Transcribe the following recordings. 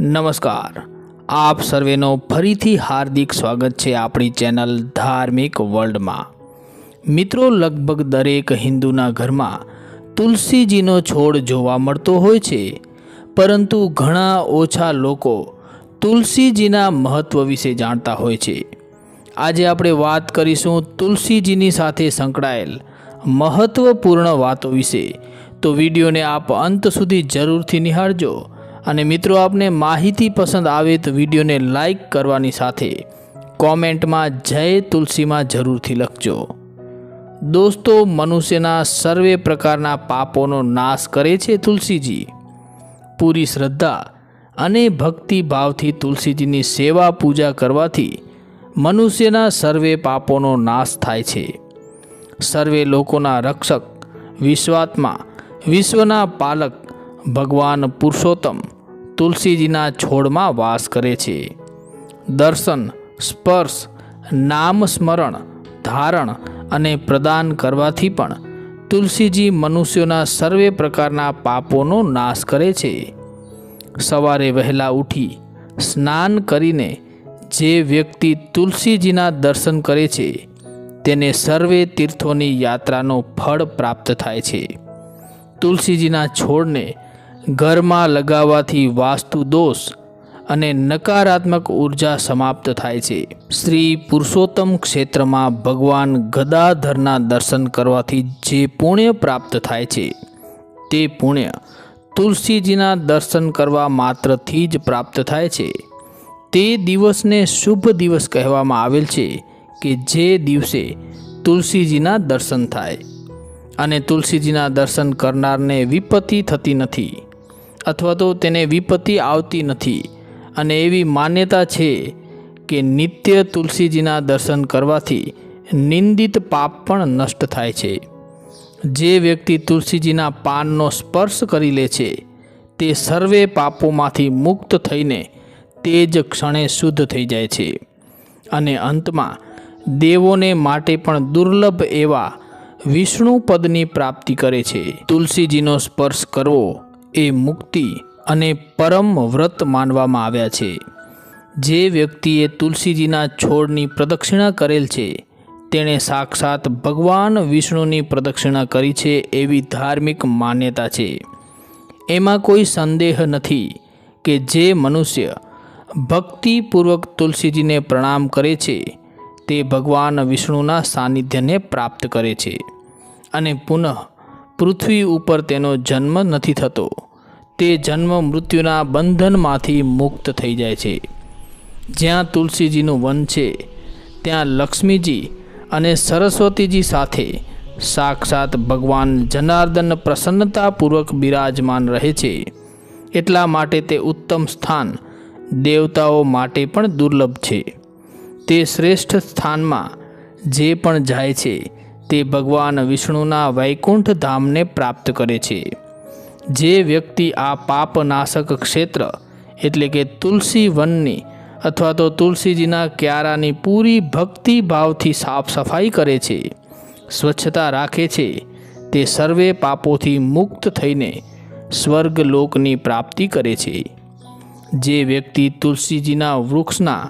નમસ્કાર, આપ સર્વેનો ફરીથી હાર્દિક સ્વાગત છે આપણી ચેનલ ધાર્મિક વર્લ્ડમાં। મિત્રો, લગભગ દરેક હિન્દુના ઘરમાં તુલસીજીનો છોડ જોવા મળતો હોય છે, પરંતુ ઘણા ઓછા લોકો તુલસીજીના મહત્ત્વ વિશે જાણતા હોય છે। આજે આપણે વાત કરીશું તુલસીજીની સાથે સંકળાયેલ મહત્ત્વપૂર્ણ વાતો વિશે, તો વિડીયોને આપ અંત સુધી જરૂરથી નિહાળજો। અને મિત્રો, આપને માહિતી પસંદ આવે તો વિડીયોને લાઈક કરવાની સાથે કોમેન્ટમાં જય તુલસીમાં જરૂરથી લખજો। દોસ્તો, મનુષ્યના સર્વે પ્રકારના પાપોનો નાશ કરે છે તુલસીજી। પૂરી શ્રદ્ધા અને ભક્તિભાવથી તુલસીજીની સેવા પૂજા કરવાથી મનુષ્યના સર્વે પાપોનો નાશ થાય છે। સર્વે લોકોના રક્ષક, વિશ્વાત્મા, વિશ્વના પાલક ભગવાન પુરુષોત્તમ તુલસીજીના છોડમાં વાસ કરે છે। દર્શન, સ્પર્શ, નામ સ્મરણ, ધારણ અને પ્રદાન કરવાથી પણ તુલસીજી મનુષ્યોના સર્વે પ્રકારના પાપોનો નાશ કરે છે। સવારે વહેલા ઉઠી સ્નાન કરીને જે વ્યક્તિ તુલસીજીના દર્શન કરે છે તેને સર્વે તીર્થોની યાત્રાનો ફળ પ્રાપ્ત થાય છે। તુલસીજીના છોડને ઘરમાં લગાવવાથી વાસ્તુ દોષ અને નકારાત્મક ઉર્જા સમાપ્ત થાય છે। શ્રી પુરુષોત્તમ ક્ષેત્રમાં ભગવાન ગદાધરના દર્શન કરવાથી જે પુણ્ય પ્રાપ્ત થાય છે તે પુણ્ય તુલસીજીના દર્શન કરવા માત્રથી જ પ્રાપ્ત થાય છે। તે દિવસને શુભ દિવસ કહેવામાં આવેલ છે કે જે દિવસે તુલસીજીના દર્શન થાય, અને તુલસીજીના દર્શન કરનારને વિપત્તિ થતી નથી, અથવા તો તેને વિપત્તિ આવતી નથી। અને એવી માન્યતા છે કે નિત્ય તુલસીજીના દર્શન કરવાથી નિંદિત પાપ પણ નષ્ટ થાય છે। જે વ્યક્તિ તુલસીજીના પાનનો સ્પર્શ કરી લે છે તે સર્વે પાપોમાંથી મુક્ત થઈને તે જ ક્ષણે શુદ્ધ થઈ જાય છે, અને અંતમાં દેવોને માટે પણ દુર્લભ એવા વિષ્ણુ પદની પ્રાપ્તિ કરે છે। તુલસીજીનો સ્પર્શ કરવો એ મુક્તિ અને પરમ વ્રત માનવામાં આવ્યા છે। જે વ્યક્તિએ તુલસીજીના છોડની પ્રદક્ષિણા કરેલ છે તેણે સાક્ષાત ભગવાન વિષ્ણુની પ્રદક્ષિણા કરી છે એવી ધાર્મિક માન્યતા છે। એમાં કોઈ સંદેહ નથી કે જે મનુષ્ય ભક્તિપૂર્વક તુલસીજીને પ્રણામ કરે છે તે ભગવાન વિષ્ણુના સાનિધ્યને પ્રાપ્ત કરે છે, અને પુનઃ પૃથ્વી ઉપર તેનો જન્મ નથી થતો। તે જન્મ મૃત્યુના બંધનમાંથી મુક્ત થઈ જાય છે। જ્યાં તુલસીજીનું વન છે ત્યાં લક્ષ્મીજી અને સરસ્વતીજી સાથે સાક્ષાત ભગવાન જનાર્દન પ્રસન્નતાપૂર્વક બિરાજમાન રહે છે। એટલા માટે તે ઉત્તમ સ્થાન દેવતાઓ માટે પણ દુર્લભ છે। તે શ્રેષ્ઠ સ્થાનમાં જે પણ જાય છે તે ભગવાન વિષ્ણુના વૈકુંઠ ધામને પ્રાપ્ત કરે છે। જે વ્યક્તિ આ પાપનાશક ક્ષેત્ર એટલે કે તુલસી વનની અથવા તો તુલસીજીના ક્યારાની પૂરી ભક્તિભાવથી સાફ સફાઈ કરે છે, સ્વચ્છતા રાખે છે, તે સર્વે પાપોથી મુક્ત થઈને સ્વર્ગલોકની પ્રાપ્તિ કરે છે। જે વ્યક્તિ તુલસીજીના વૃક્ષના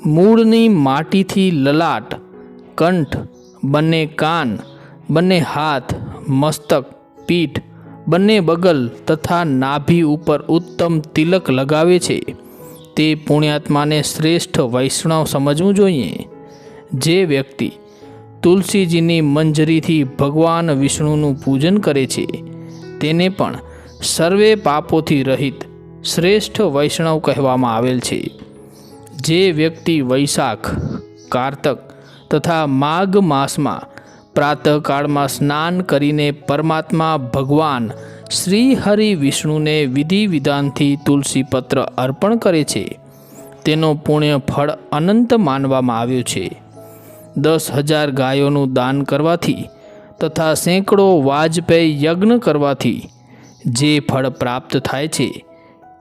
મૂળની માટીથી લલાટ, કંઠ, બંને કાન, બંને હાથ, મસ્તક, પીઠ, બંને બગલ તથા નાભી ઉપર ઉત્તમ તિલક લગાવે છે તે પુણ્યાત્માને શ્રેષ્ઠ વૈષ્ણવ સમજવું જોઈએ। જે વ્યક્તિ તુલસીજીની મંજરીથી ભગવાન વિષ્ણુનું પૂજન કરે છે તેને પણ સર્વે પાપોથી રહિત શ્રેષ્ઠ વૈષ્ણવ કહેવામાં આવેલ છે। જે વ્યક્તિ વૈશાખ, કારતક તથા માઘ માસમાં પ્રાતઃકાળમાં સ્નાન કરીને પરમાત્મા ભગવાન શ્રી હરિ વિષ્ણુને વિધિ વિધાનથી તુલસીપત્ર અર્પણ કરે છે તેનો પુણ્ય ફળ અનંત માનવામાં આવ્યું છે। 10,000 ગાયોનું દાન કરવાથી તથા સેંકડો વાજપેયી યજ્ઞ કરવાથી જે ફળ પ્રાપ્ત થાય છે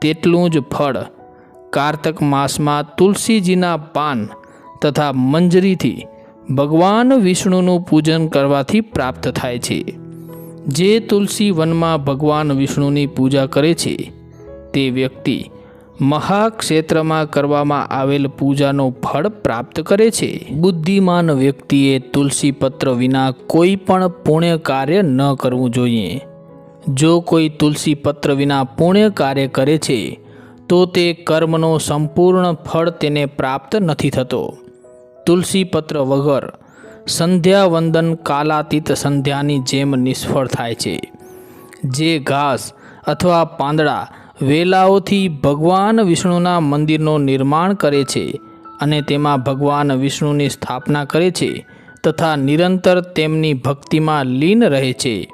તેટલું જ ફળ કારતક માસમાં તુલસીજીના પાન તથા મંજરીથી ભગવાન વિષ્ણુનું પૂજન કરવાથી પ્રાપ્ત થાય છે। જે તુલસી વનમાં ભગવાન વિષ્ણુની પૂજા કરે છે તે વ્યક્તિ મહાક્ષેત્રમાં કરવામાં આવેલ પૂજાનો ફળ પ્રાપ્ત કરે છે. બુદ્ધિમાન વ્યક્તિએ તુલસી પત્ર વિના કોઈ પણ પુણ્ય કાર્ય ન કરવું જોઈએ. જો કોઈ તુલસી પત્ર વિના પુણ્ય કાર્ય કરે છે તો તે કર્મનો સંપૂર્ણ ફળ તેને પ્રાપ્ત નથી થતો. તુલસી પત્ર વગર સંધ્યા વંદન કાલાતીત સંધ્યાની જેમ નિષ્ફળ થાય છે. જે ઘાસ અથવા પાંદડા વેલાઓથી ભગવાન વિષ્ણુના મંદિરનું નિર્માણ કરે છે અને તેમાં ભગવાન વિષ્ણુની સ્થાપના કરે છે તથા નિરંતર તેમની ભક્તિમાં લીન રહે છે,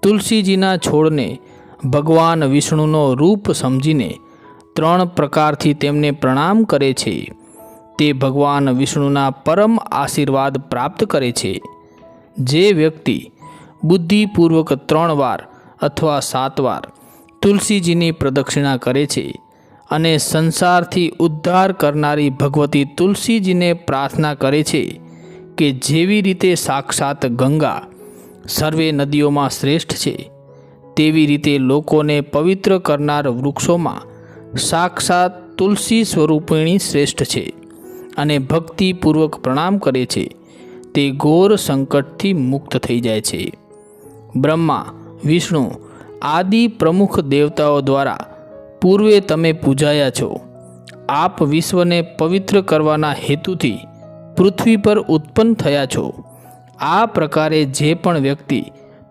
તુલસીજીના છોડને ભગવાન વિષ્ણુનો રૂપ સમજીને 3 પ્રકારથી તેમને પ્રણામ કરે છે, તે ભગવાન વિષ્ણુના પરમ આશીર્વાદ પ્રાપ્ત કરે છે. જે વ્યક્તિ બુદ્ધિપૂર્વક 3 વાર અથવા 7 વાર તુલસીજીની પ્રદક્ષિણા કરે છે અને સંસારથી ઉદ્ધાર કરનારી ભગવતી તુલસીજીને પ્રાર્થના કરે છે કે જેવી રીતે સાક્ષાત ગંગા સર્વે નદીઓમાં શ્રેષ્ઠ છે, તેવી રીતે લોકોને પવિત્ર કરનાર વૃક્ષોમાં સાક્ષાત તુલસી સ્વરૂપિણી શ્રેષ્ઠ છે અને ભક્તિપૂર્વક પ્રણામ કરે છે, તે ઘોર સંકટથી મુક્ત થઈ જાય છે. બ્રહ્મા, વિષ્ણુ આદિ પ્રમુખ દેવતાઓ દ્વારા પૂર્વે તમે પૂજાયા છો. આપ વિશ્વને પવિત્ર કરવાના હેતુથી પૃથ્વી પર ઉત્પન્ન થયા છો. આ પ્રકારે જે પણ વ્યક્તિ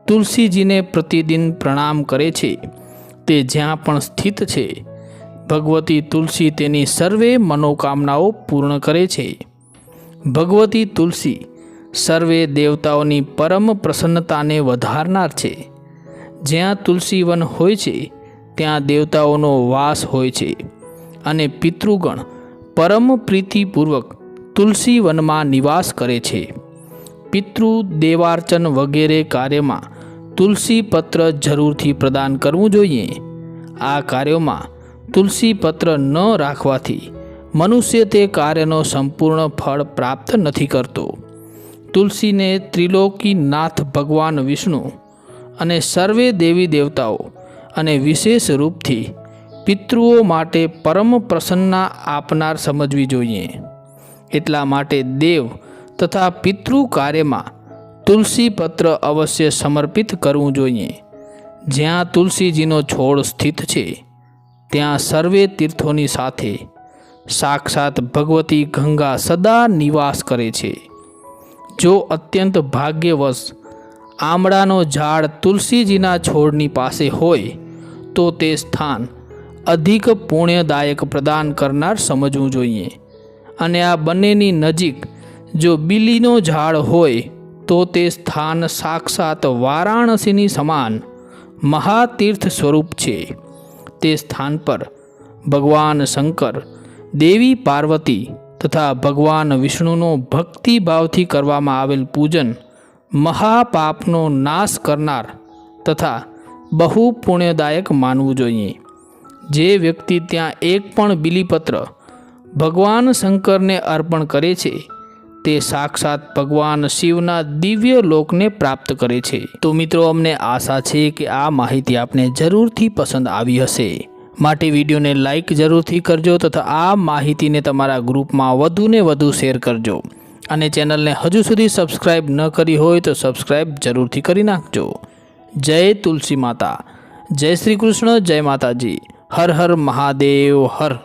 તુલસીજીને પ્રતિદિન પ્રણામ કરે છે તે જ્યાં પણ સ્થિત છે, ભગવતી તુલસી તેની સર્વે મનોકામનાઓ પૂર્ણ કરે છે. ભગવતી તુલસી સર્વે દેવતાઓની પરમ પ્રસન્નતાને વધારનાર છે. જ્યાં તુલસી વન હોય છે ત્યાં દેવતાઓનો વાસ હોય છે અને પિતૃગણ પરમ પ્રીતિપૂર્વક તુલસી વનમાં નિવાસ કરે છે. પિતૃ દેવાર્ચન વગેરે કાર્યમાં તુલસી પત્ર જરૂરથી પ્રદાન કરવું જોઈએ. આ કાર્યોમાં તુલસી પત્ર ન રાખવાથી મનુષ્ય તે કાર્યનો સંપૂર્ણ ફળ પ્રાપ્ત નથી કરતો. તુલસીને ત્રિલોકીનાથ ભગવાન વિષ્ણુ અને સર્વે દેવી દેવતાઓ અને વિશેષ રૂપથી પિતૃઓ માટે પરમ પ્રસન્નતા આપનાર સમજવી જોઈએ. એટલા માટે દેવ તથા પિતૃ કાર્યમાં તુલસી પત્ર અવશ્ય સમર્પિત કરવું જોઈએ. જ્યાં તુલસીજીનો છોડ સ્થિત છે ત્યાં સર્વે તીર્થોની સાથે સાક્ષાત ભગવતી ગંગા સદા નિવાસ કરે છે. જો અત્યંત ભાગ્યવશ આમળાનો ઝાડ તુલસીજીના છોડની પાસે હોય તો તે સ્થાન અધિક પુણ્યદાયક પ્રદાન કરનાર સમજવું જોઈએ. અને આ બંનેની નજીક જો બીલીનો ઝાડ હોય તો તે સ્થાન સાક્ષાત વારાણસીની સમાન મહાતીર્થ સ્વરૂપ છે. તે સ્થાન પર ભગવાન શંકર, દેવી પાર્વતી તથા ભગવાન વિષ્ણુનો ભક્તિભાવથી કરવામાં આવેલ પૂજન મહાપાપનો નાશ કરનાર તથા બહુ પુણ્યદાયક માનવું જોઈએ. જે વ્યક્તિ ત્યાં એક પણ બીલીપત્ર ભગવાન શંકરને અર્પણ કરે છે તે સાક્ષાત ભગવાન શિવના દિવ્ય લોકને પ્રાપ્ત કરે છે. તો મિત્રો, અમને આશા છે કે આ માહિતી આપને જરૂરથી પસંદ આવી હશે. માટે વિડીયોને લાઈક જરૂરથી કરજો તથા આ માહિતીને તમારા ગ્રુપમાં વધુને વધુ શેર કરજો. અને ચેનલને હજુ સુધી સબસ્ક્રાઈબ ન કરી હોય તો સબસ્ક્રાઈબ જરૂરથી કરી નાખજો. જય તુલસી માતા, જય શ્રી કૃષ્ણ, જય માતાજી, હર હર મહાદેવ હર.